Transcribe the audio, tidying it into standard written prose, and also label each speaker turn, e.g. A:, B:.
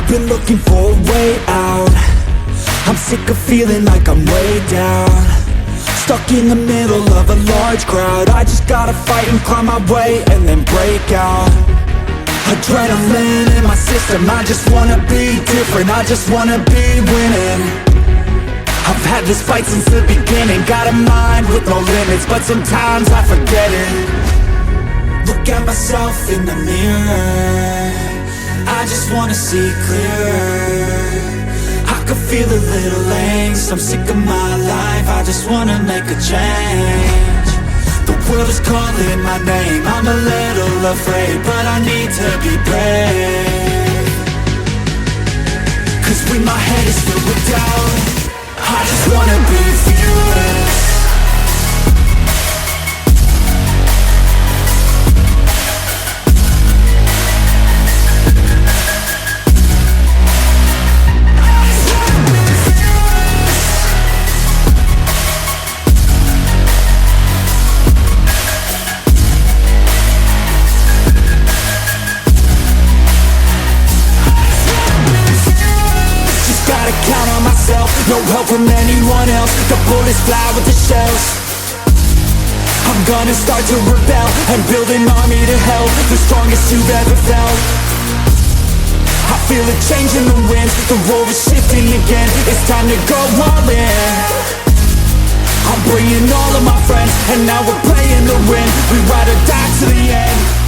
A: been looking for a way out. I'm sick of feeling like I'm way down, stuck in the middle of a large crowd. I just gotta fight and climb my way and then break out. Adrenaline in my system, I just wanna be different, I just wanna be winning. I've had this fight since the beginning, got a mind with no limits, but sometimes I forget it. Look at myself in the mirror, I just wanna see clearer. I could feel a little angst, I'm sick of my life, I just wanna make a change. The world is calling my name, I'm a little afraid, but I need to be brave. Cause when my head is filled with doubt, I just wanna be fearless. Count on myself, no help from anyone else. The bullets fly with the shells. I'm gonna start to rebel and build an army to help, the strongest you've ever felt. I feel a change in the winds, the road is shifting again. It's time to go all in. I'm bringing all of my friends, and now we're playing to win. We ride or die to the end.